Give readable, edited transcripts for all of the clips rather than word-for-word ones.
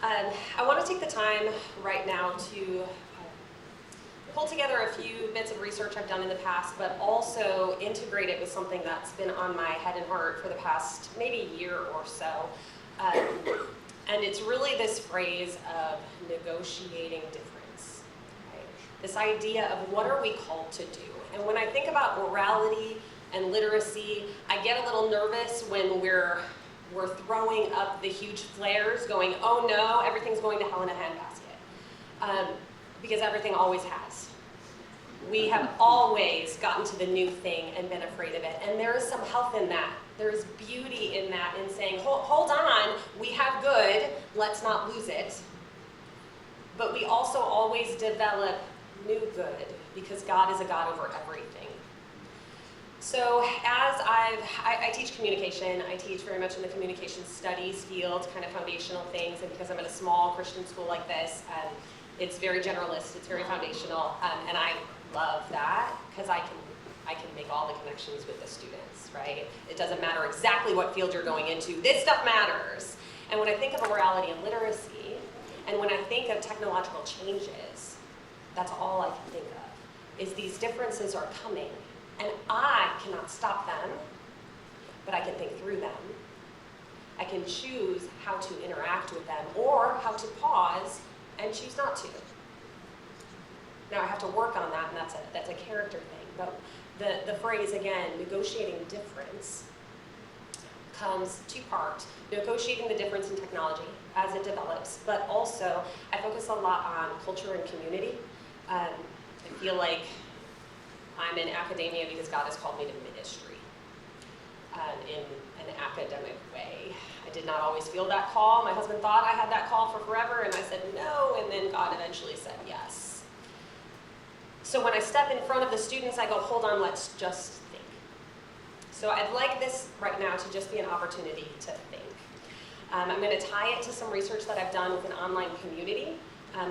I want to take the time right now to pull together a few bits of research I've done in the past, but also integrate it with something that's been on my head and heart for the past maybe year or so. And it's really this phrase of negotiating difference. Right? This idea of what are we called to do? And when I think about orality and literacy, I get a little nervous when we're throwing up the huge flares going, oh no, everything's going to hell in a handbasket. Because everything always has. We have always gotten to the new thing and been afraid of it. And there is some health in that. There is beauty in that, in saying, hold on, we have good, let's not lose it. But we also always develop new good, because God is a God over everything. So as I teach communication, I teach very much in the communication studies field, kind of foundational things, and because I'm in a small Christian school like this, it's very generalist, it's very foundational, and I love that, because I can make all the connections with the students, right? It doesn't matter exactly what field you're going into, this stuff matters. And when I think of orality and literacy, and when I think of technological changes, that's all I can think of, is these differences are coming. And I cannot stop them, but I can think through them. I can choose how to interact with them or how to pause and choose not to. Now I have to work on that, and that's a character thing. But the phrase, again, negotiating difference, comes two-part. Negotiating the difference in technology as it develops, but also I focus a lot on culture and community. I feel like I'm in academia because God has called me to ministry in an academic way. I did not always feel that call. My husband thought I had that call for forever, and I said no, and then God eventually said yes. So when I step in front of the students, I go, hold on, let's just think. So I'd like this right now to just be an opportunity to think. I'm going to tie it to some research that I've done with an online community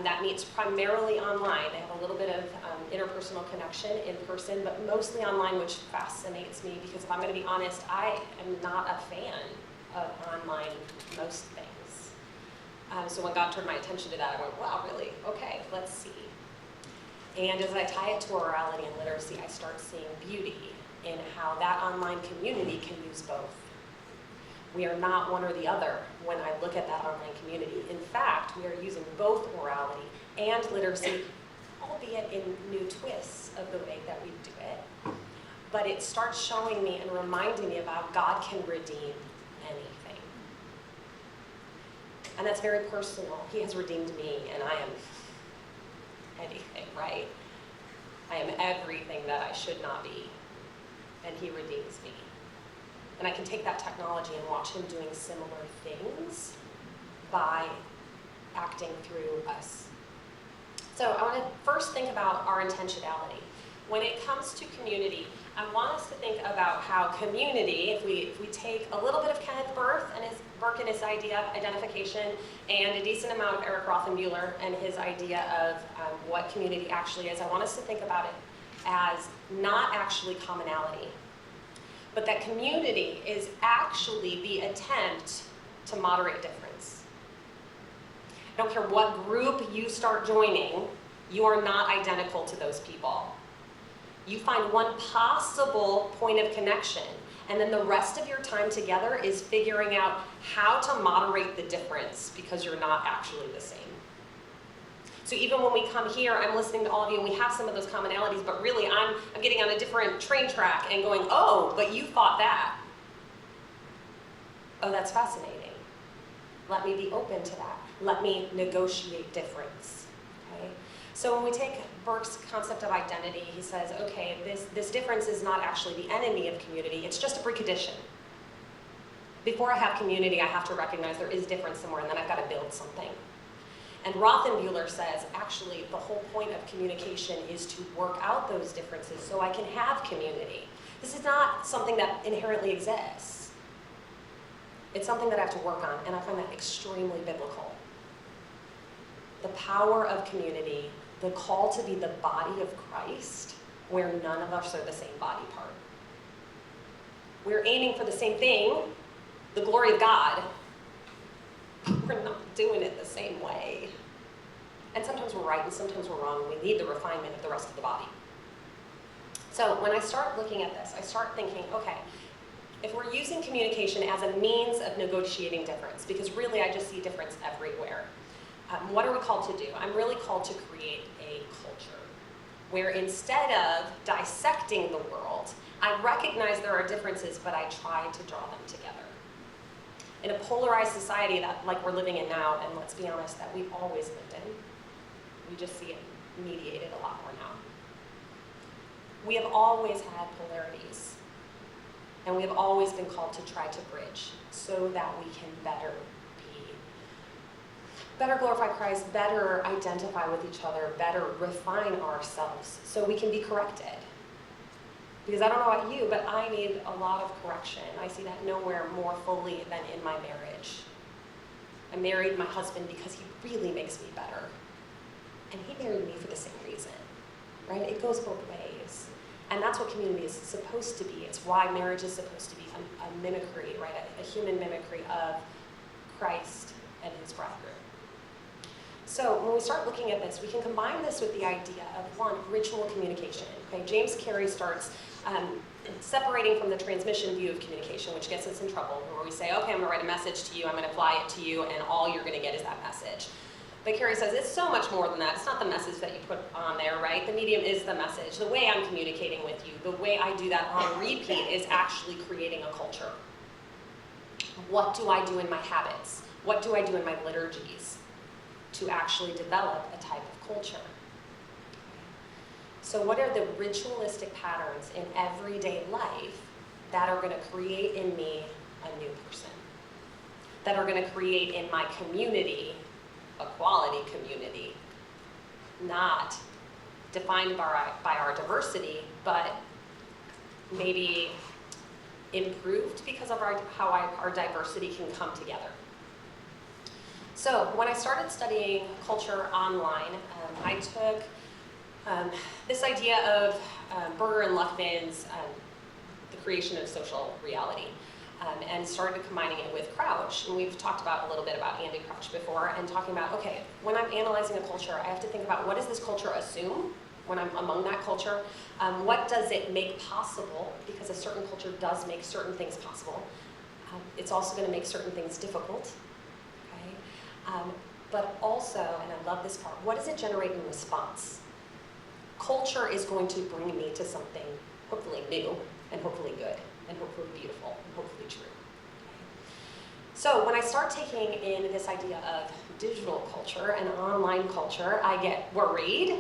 that meets primarily online. They have a little bit of interpersonal connection in person, but mostly online, which fascinates me because if I'm going to be honest, I am not a fan of online most things. So when God turned my attention to that, I went, wow, really? Okay, let's see. And as I tie it to orality and literacy, I start seeing beauty in how that online community can use both. We are not one or the other when I look at that online community. In fact, we are using both orality and literacy, albeit in new twists of the way that we do it. But it starts showing me and reminding me about God can redeem anything. And that's very personal. He has redeemed me, and I am anything, right? I am everything that I should not be, and He redeems me. And I can take that technology and watch Him doing similar things by acting through us. So I want to first think about our intentionality. When it comes to community, I want us to think about how community, if we take a little bit of Kenneth Burke and his idea of identification, and a decent amount of Eric Rothenbuehler and his idea of what community actually is, I want us to think about it as not actually commonality, but that community is actually the attempt to moderate difference. I don't care what group you start joining, you are not identical to those people. You find one possible point of connection, and then the rest of your time together is figuring out how to moderate the difference because you're not actually the same. So even when we come here, I'm listening to all of you, and we have some of those commonalities, but really I'm getting on a different train track and going, oh, but you thought that. Oh, that's fascinating. Let me be open to that. Let me negotiate difference. Okay? So when we take Burke's concept of identity, he says, okay, this difference is not actually the enemy of community, it's just a precondition. Before I have community, I have to recognize there is difference somewhere, and then I've got to build something. And Rothenbuehler says, actually, the whole point of communication is to work out those differences so I can have community. This is not something that inherently exists. It's something that I have to work on, and I find that extremely biblical. The power of community, the call to be the body of Christ, where none of us are the same body part. We're aiming for the same thing, the glory of God, we're not doing it the same way. And sometimes we're right and sometimes we're wrong, and we need the refinement of the rest of the body. So when I start looking at this, I start thinking, okay, if we're using communication as a means of negotiating difference, because really I just see difference everywhere, what are we called to do? I'm really called to create a culture where instead of dissecting the world, I recognize there are differences, but I try to draw them together. In a polarized society that, like we're living in now, and let's be honest, that we've always lived in, we just see it mediated a lot more now. We have always had polarities, and we have always been called to try to bridge so that we can better glorify Christ, better identify with each other, better refine ourselves so we can be corrected. Because I don't know about you, but I need a lot of correction. I see that nowhere more fully than in my marriage. I married my husband because he really makes me better. And he married me for the same reason, right? It goes both ways. And that's what community is supposed to be. It's why marriage is supposed to be a mimicry, right? A human mimicry of Christ and his bridegroom. So when we start looking at this, we can combine this with the idea of, one, ritual communication. Okay, James Carey starts separating from the transmission view of communication, which gets us in trouble, where we say, okay, I'm gonna write a message to you, I'm gonna fly it to you, and all you're gonna get is that message. But Carey says it's so much more than that. It's not the message that you put on there, right? The medium is the message. The way I'm communicating with you, the way I do that on repeat is actually creating a culture. What do I do in my habits? What do I do in my liturgies to actually develop a type of culture? So what are the ritualistic patterns in everyday life that are going to create in me a new person? That are going to create in my community a quality community, not defined by our diversity, but maybe improved because of how our diversity can come together. So when I started studying culture online, I took this idea of Berger and Luckman's The Creation of Social Reality, and started combining it with Crouch. And we've talked about a little bit about Andy Crouch before, and talking about, okay, when I'm analyzing a culture, I have to think about what does this culture assume when I'm among that culture? What does it make possible? Because a certain culture does make certain things possible. It's also going to make certain things difficult. Okay? But also, and I love this part, what does it generate in response? Culture is going to bring me to something hopefully new, and hopefully good, and hopefully beautiful, and hopefully true. So when I start taking in this idea of digital culture and online culture, I get worried,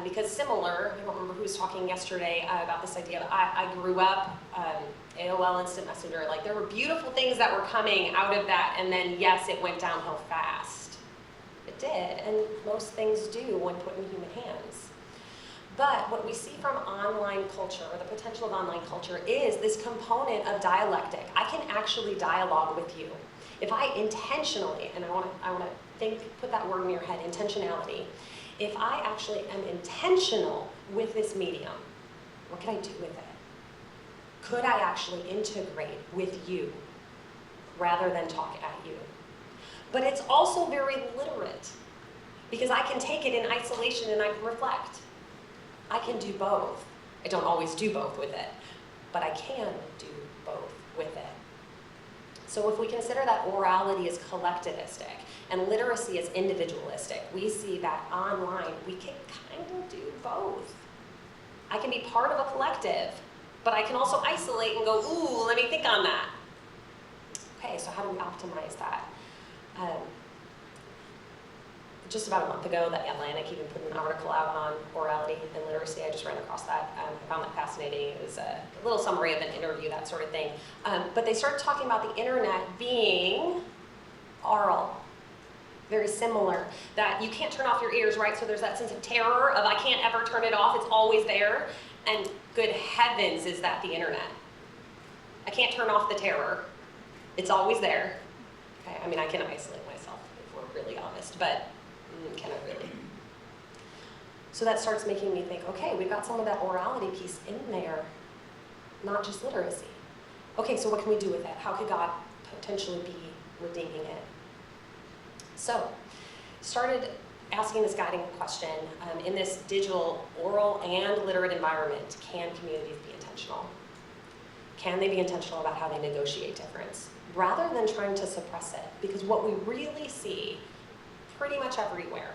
because similar, I don't remember who was talking yesterday about this idea, but I grew up, AOL Instant Messenger, like there were beautiful things that were coming out of that, and then yes, it went downhill fast. It did, and most things do when put in human hands. But what we see from online culture, or the potential of online culture, is this component of dialectic. I can actually dialogue with you. If I intentionally, and I want to put that word in your head, intentionality. If I actually am intentional with this medium, what can I do with it? Could I actually integrate with you rather than talk at you? But it's also very literate, because I can take it in isolation and I can reflect. I can do both. I don't always do both with it, but I can do both with it. So if we consider that orality is collectivistic and literacy is individualistic, we see that online we can kind of do both. I can be part of a collective, but I can also isolate and go, ooh, let me think on that. Okay, so how do we optimize that? Just about a month ago, the Atlantic even put an article out on orality and literacy. I just ran across that. I found that fascinating. It was a little summary of an interview, that sort of thing. But they started talking about the internet being oral. Very similar. That you can't turn off your ears, right? So there's that sense of terror of I can't ever turn it off. It's always there. And good heavens, is that the internet? I can't turn off the terror. It's always there. Okay? I mean, I can isolate myself if we're really honest, but can I really? So that starts making me think, okay, we've got some of that orality piece in there, not just literacy. Okay, so what can we do with that? How could God potentially be redeeming it. So, started asking this guiding question, in this digital, oral, and literate environment, can communities be intentional? Can they be intentional about how they negotiate difference? Rather than trying to suppress it, because what we really see pretty much everywhere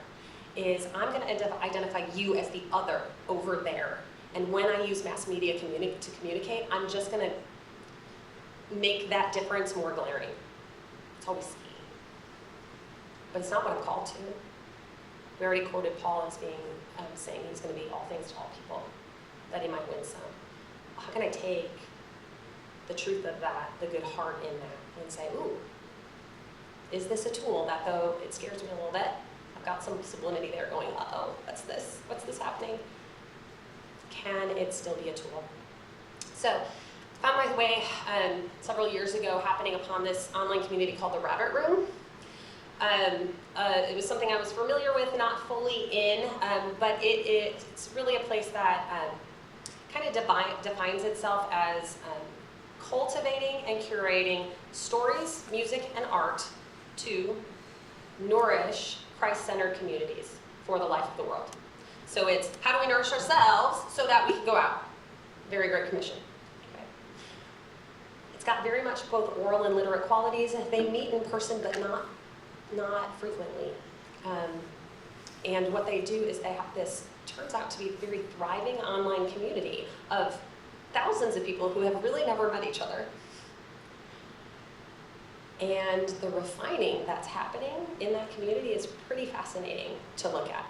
is I'm going to identify you as the other over there. And when I use mass media to communicate, I'm just going to make that difference more glaring. That's all we see. But it's not what I'm called to. We already quoted Paul as being saying he's going to be all things to all people, that he might win some. How can I take the truth of that, the good heart in that, and say, ooh, is this a tool that, though it scares me a little bit, I've got some sublimity there going, uh-oh, what's this? What's this happening? Can it still be a tool? So, found my way several years ago happening upon this online community called the Rabbit Room. It was something I was familiar with, not fully in, but it's really a place that kind of defines itself as cultivating and curating stories, music, and art to nourish Christ-centered communities for the life of the world. So it's, how do we nourish ourselves so that we can go out? Very Great Commission. Okay. It's got very much both oral and literate qualities. They meet in person, but not frequently. And what they do is they have this, turns out to be a very thriving online community of thousands of people who have really never met each other. And the refining that's happening in that community is pretty fascinating to look at.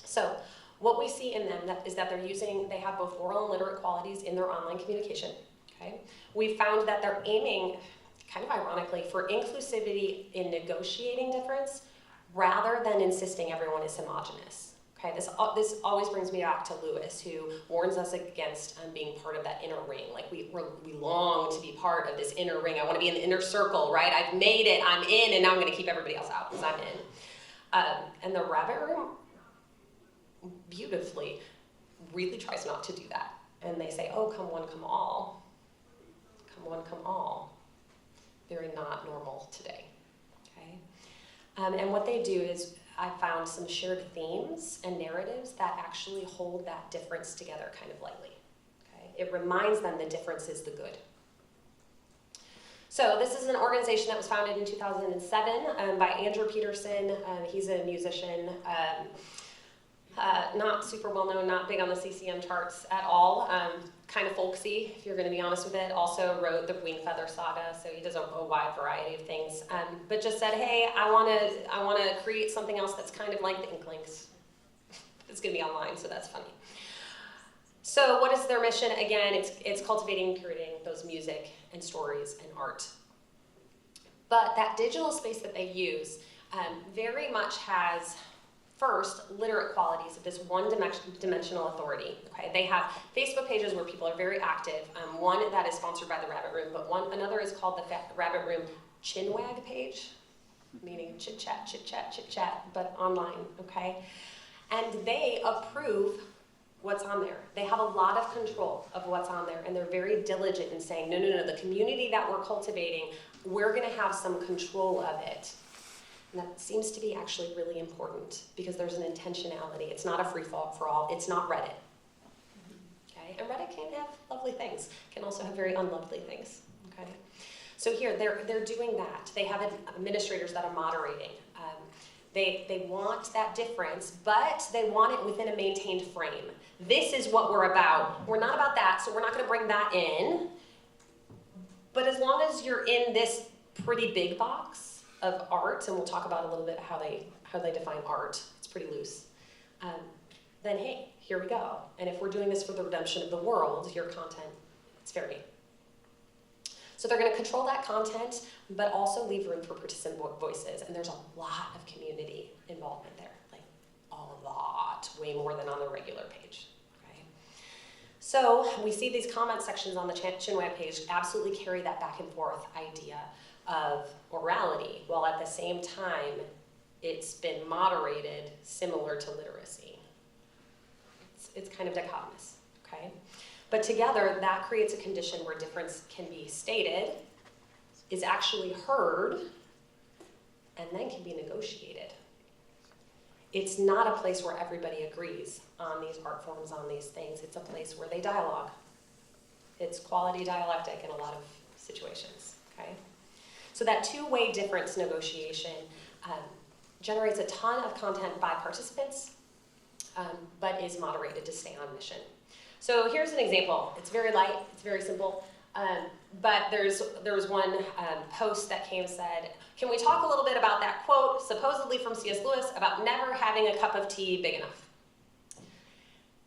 So what we see in them is that they have both oral and literate qualities in their online communication. Okay? We found that they're aiming, kind of ironically, for inclusivity in negotiating difference rather than insisting everyone is homogenous. Okay, this always brings me back to Lewis, who warns us against being part of that inner ring. Like we long to be part of this inner ring. I want to be in the inner circle, right? I've made it, I'm in, and now I'm going to keep everybody else out because I'm in. And the Rabbit Room beautifully really tries not to do that. And they say, oh, come one, come all. Come one, come all. Very not normal today. Okay? And what they do is, I found some shared themes and narratives that actually hold that difference together kind of lightly. Okay? It reminds them the difference is the good. So this is an organization that was founded in 2007 by Andrew Peterson. He's a musician, not super well known, not big on the CCM charts at all. Kind of folksy, if you're going to be honest with it. Also wrote the Wingfeather Saga, so he does a wide variety of things. But just said, hey, I want to create something else that's kind of like the Inklings. It's going to be online, so that's funny. So what is their mission? Again, it's cultivating and curating those music and stories and art. But that digital space that they use very much has, first, literate qualities of this one-dimensional authority. Okay, they have Facebook pages where people are very active. One that is sponsored by the Rabbit Room, but another is called the Rabbit Room Chinwag page, meaning chit-chat, chit-chat, chit-chat, but online, okay? And they approve what's on there. They have a lot of control of what's on there, and they're very diligent in saying, no, the community that we're cultivating, we're gonna have some control of it. And that seems to be actually really important because there's an intentionality. It's not a free-for-all. It's not Reddit. Okay? And Reddit can have lovely things. It can also have very unlovely things. Okay? So here, they're doing that. They have administrators that are moderating. They want that difference, but they want it within a maintained frame. This is what we're about. We're not about that, so we're not going to bring that in. But as long as you're in this pretty big box of art, and we'll talk about a little bit how they define art, it's pretty loose, then hey, here we go. And if we're doing this for the redemption of the world, your content, it's fair game. So they're going to control that content, but also leave room for participant voices. And there's a lot of community involvement there, like a lot, way more than on the regular page. Okay? So we see these comment sections on the Chinwag page absolutely carry that back and forth idea of orality, while at the same time, it's been moderated similar to literacy. It's kind of dichotomous, okay? But together, that creates a condition where difference can be stated is actually heard and then can be negotiated. It's not a place where everybody agrees on these art forms, on these things. It's a place where they dialogue. It's quality dialectic in a lot of situations, okay? So that two-way difference negotiation generates a ton of content by participants, but is moderated to stay on mission. So here's an example. It's very light, it's very simple, but there was one post that came said, can we talk a little bit about that quote, supposedly from C.S. Lewis, about never having a cup of tea big enough?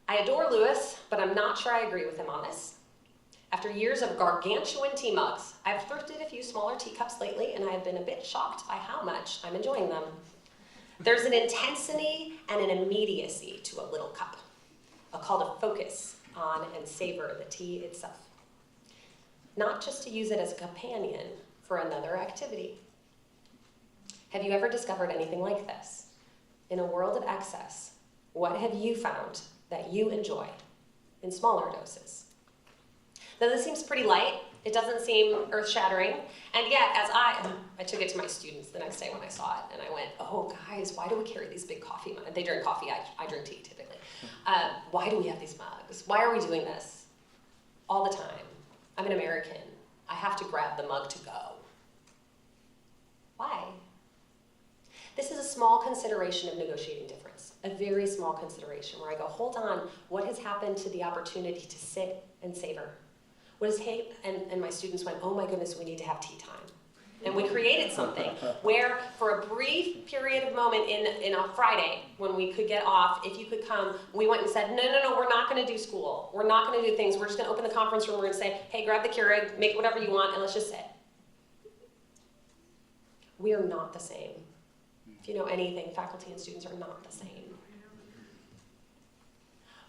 I adore Lewis, but I'm not sure I agree with him on this. After years of gargantuan tea mugs, I've thrifted a few smaller teacups lately, and I have been a bit shocked by how much I'm enjoying them. There's an intensity and an immediacy to a little cup, a call to focus on and savor the tea itself. Not just to use it as a companion for another activity. Have you ever discovered anything like this? In a world of excess, what have you found that you enjoy in smaller doses? Now this seems pretty light, it doesn't seem earth-shattering, and yet as I took it to my students the next day when I saw it, and I went, oh guys, why do we carry these big coffee mugs? They drink coffee, I drink tea typically. Why do we have these mugs? Why are we doing this? All the time. I'm an American. I have to grab the mug to go. Why? This is a small consideration of negotiating difference, a very small consideration where I go, hold on, what has happened to the opportunity to sit and savor? What is hate? And my students went, oh my goodness, we need to have tea time. And we created something where for a brief period of moment in a Friday when we could get off, if you could come, we went and said, no, we're not gonna do school. We're not gonna do things. We're just gonna open the conference room. We're gonna say, hey, grab the Keurig, make whatever you want, and let's just sit. We are not the same. If you know anything, faculty and students are not the same.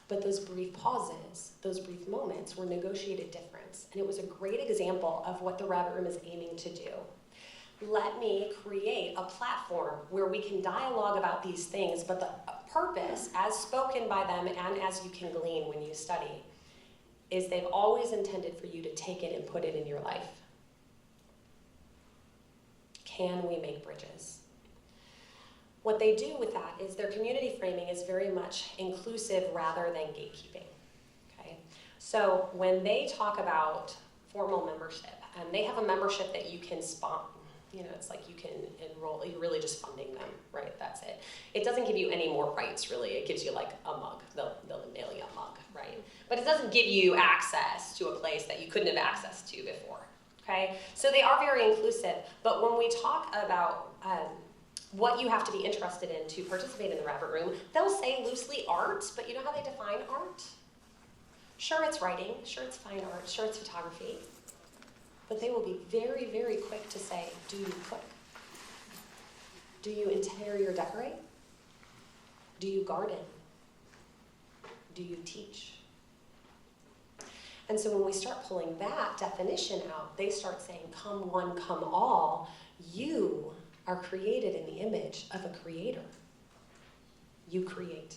But those brief pauses, those brief moments were negotiated difference. And it was a great example of what the Rabbit Room is aiming to do. Let me create a platform where we can dialogue about these things, but the purpose, as spoken by them and as you can glean when you study, is they've always intended for you to take it and put it in your life. Can we make bridges? What they do with that is their community framing is very much inclusive rather than gatekeeping, okay? So when they talk about formal membership, they have a membership that you can sponsor, it's like you can enroll, you're really just funding them, right? That's it. It doesn't give you any more rights, really. It gives you like a mug. They'll mail you a mug, right? But it doesn't give you access to a place that you couldn't have access to before, okay? So they are very inclusive, but when we talk about what you have to be interested in to participate in the Rabbit Room, they'll say loosely art, but you know how they define art? Sure, it's writing, sure, it's fine art, sure, it's photography, but they will be very, very quick to say, do you cook? Do you interior decorate? Do you garden? Do you teach? And so when we start pulling that definition out, they start saying, come one, come all, you are created in the image of a creator. You create.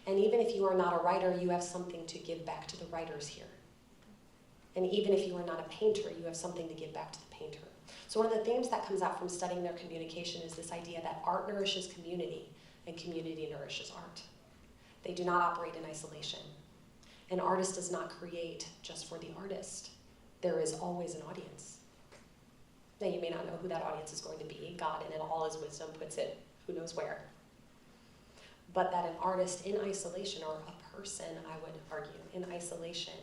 And even if you are not a writer, you have something to give back to the writers here. And even if you are not a painter, you have something to give back to the painter. So one of the themes that comes out from studying their communication is this idea that art nourishes community and community nourishes art. They do not operate in isolation. An artist does not create just for the artist. There is always an audience. Now, you may not know who that audience is going to be. God, in all his wisdom, puts it who knows where. But that an artist in isolation, or a person, I would argue, in isolation,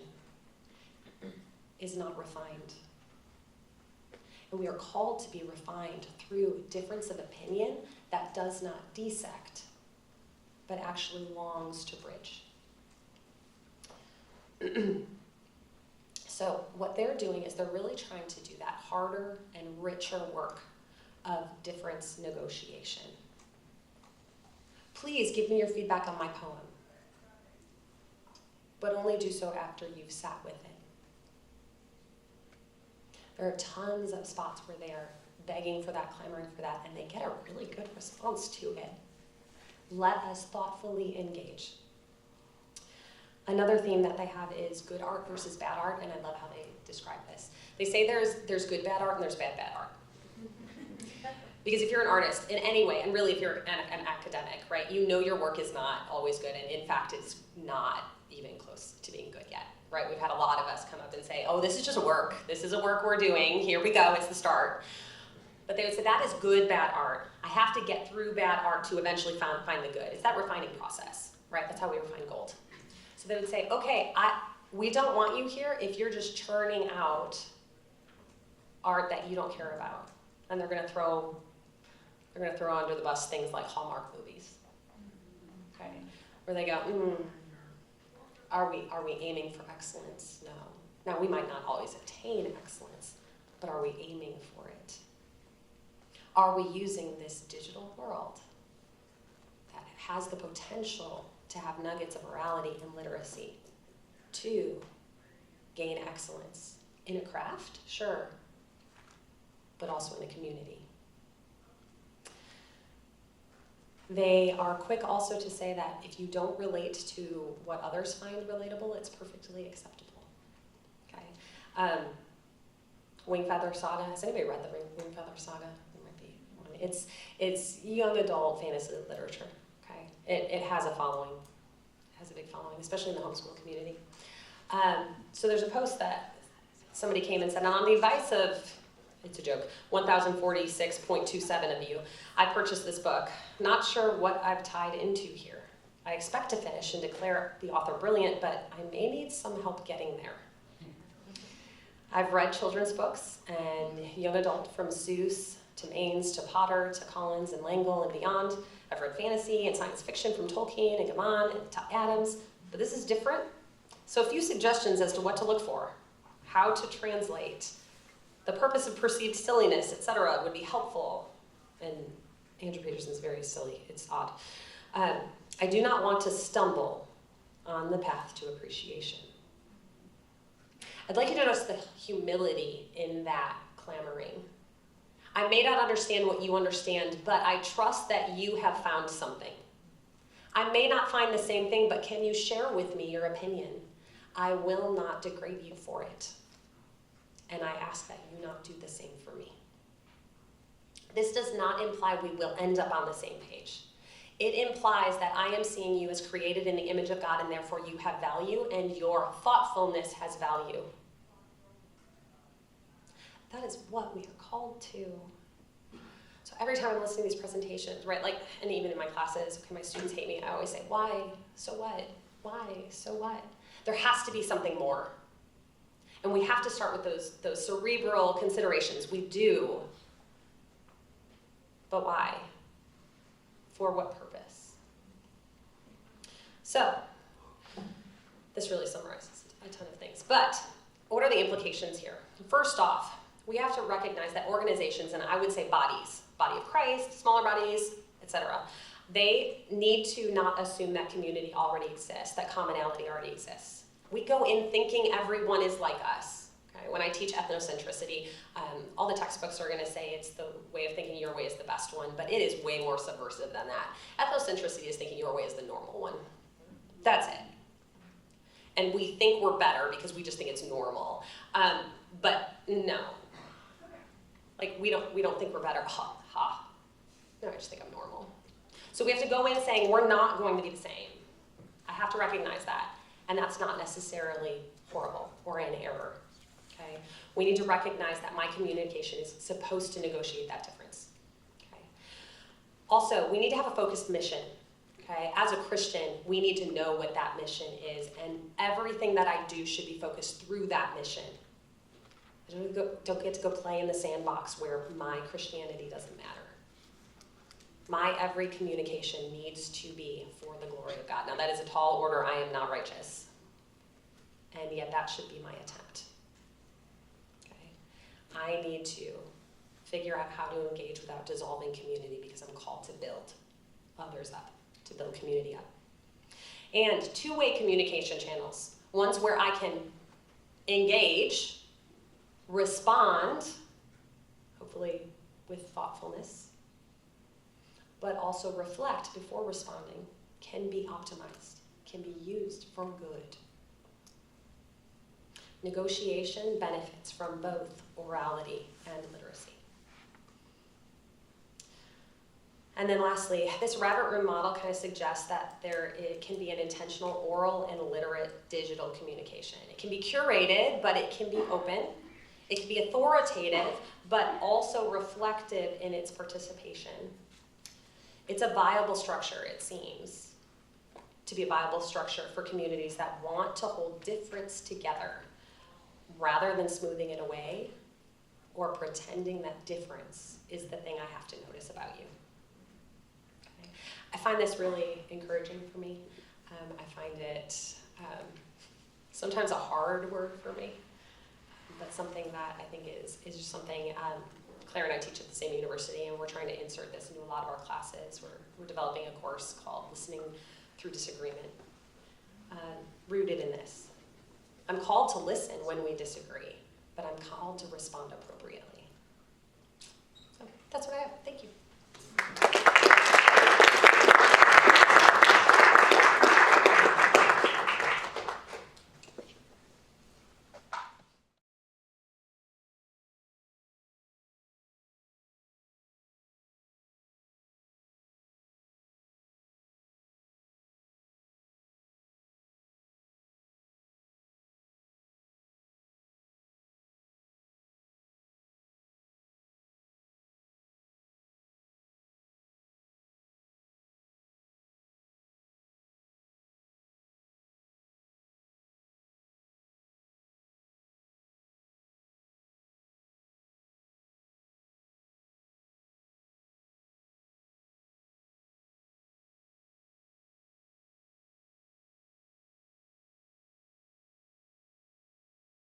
is not refined. And we are called to be refined through difference of opinion that does not dissect, but actually longs to bridge. So what they're doing is they're really trying to do that harder and richer work of difference negotiation. Please give me your feedback on my poem, but only do so after you've sat with it. There are tons of spots where they are begging for that, clamoring for that, and they get a really good response to it. Let us thoughtfully engage. Another theme that they have is good art versus bad art, and I love how they describe this. They say there's good bad art and there's bad art. Because if you're an artist in any way, and really if you're an academic, right, you know your work is not always good, and in fact it's not even close to being good yet, right? We've had a lot of us come up and say, oh, this is just work. This is a work we're doing. Here we go, it's the start. But they would say that is good bad art. I have to get through bad art to eventually find the good. It's that refining process, right? That's how we refine gold. So they would say, okay, we don't want you here if you're just churning out art that you don't care about. And they're gonna throw under the bus things like Hallmark movies, okay? Where they go, are we aiming for excellence? No. Now, we might not always attain excellence, but are we aiming for it? Are we using this digital world that has the potential to have nuggets of orality and literacy to gain excellence in a craft? Sure, but also in a community. They are quick also to say that if you don't relate to what others find relatable, it's perfectly acceptable. Okay. Wing Feather Saga. Has anybody read the Wing Feather Saga? It might be one. It's young adult fantasy literature. Okay. It has a following. It has a big following, especially in the homeschool community. So there's a post that somebody came and said, on the advice of, it's a joke, 1,046.27 of you, I purchased this book. Not sure what I've tied into here. I expect to finish and declare the author brilliant, but I may need some help getting there. I've read children's books and young adult, from Seuss to Maines to Potter to Collins and Langle and beyond. I've read fantasy and science fiction from Tolkien and Gaiman and Adams, but this is different. So a few suggestions as to what to look for, how to translate, the purpose of perceived silliness, etc., would be helpful. And Andrew Peterson's very silly. It's odd. I do not want to stumble on the path to appreciation. I'd like you to notice the humility in that clamoring. I may not understand what you understand, but I trust that you have found something. I may not find the same thing, but can you share with me your opinion? I will not degrade you for it. And I ask that you not do the same for me. This does not imply we will end up on the same page. It implies that I am seeing you as created in the image of God, and therefore you have value, and your thoughtfulness has value. That is what we are called to. So every time I'm listening to these presentations, right, like, and even in my classes, okay, my students hate me, I always say, why? So what? Why? So what? There has to be something more. And we have to start with those cerebral considerations. We do. But why? For what purpose? So, this really summarizes a ton of things. But what are the implications here? First off, we have to recognize that organizations, and I would say bodies, body of Christ, smaller bodies, etc., they need to not assume that community already exists, that commonality already exists. We go in thinking everyone is like us. Okay? When I teach ethnocentricity, all the textbooks are going to say it's the way of thinking your way is the best one, but it is way more subversive than that. Ethnocentricity is thinking your way is the normal one. That's it. And we think we're better because we just think it's normal. But no. Like, we don't think we're better. No, I just think I'm normal. So we have to go in saying we're not going to be the same. I have to recognize that. And that's not necessarily horrible or an error, okay? We need to recognize that my communication is supposed to negotiate that difference, okay? Also, we need to have a focused mission, okay? As a Christian, we need to know what that mission is, and everything that I do should be focused through that mission. I don't get to go play in the sandbox where my Christianity doesn't matter. My every communication needs to be for the glory of God. Now, that is a tall order. I am not righteous. And yet that should be my attempt. Okay? I need to figure out how to engage without dissolving community, because I'm called to build others up, to build community up. And two-way communication channels. Ones where I can engage, respond, hopefully with thoughtfulness, but also reflect before responding, can be optimized, can be used for good. Negotiation benefits from both orality and literacy. And then lastly, this rabbit room model kind of suggests that it can be an intentional oral and literate digital communication. It can be curated, but it can be open. It can be authoritative, but also reflective in its participation. It's a viable structure, it seems, to be a viable structure for communities that want to hold difference together rather than smoothing it away or pretending that difference is the thing I have to notice about you. Okay. I find this really encouraging for me. I find it sometimes a hard word for me, but something that I think is just something Claire and I teach at the same university, and we're trying to insert this into a lot of our classes. We're developing a course called Listening Through Disagreement, rooted in this. I'm called to listen when we disagree, but I'm called to respond appropriately. So that's what I have. Thank you.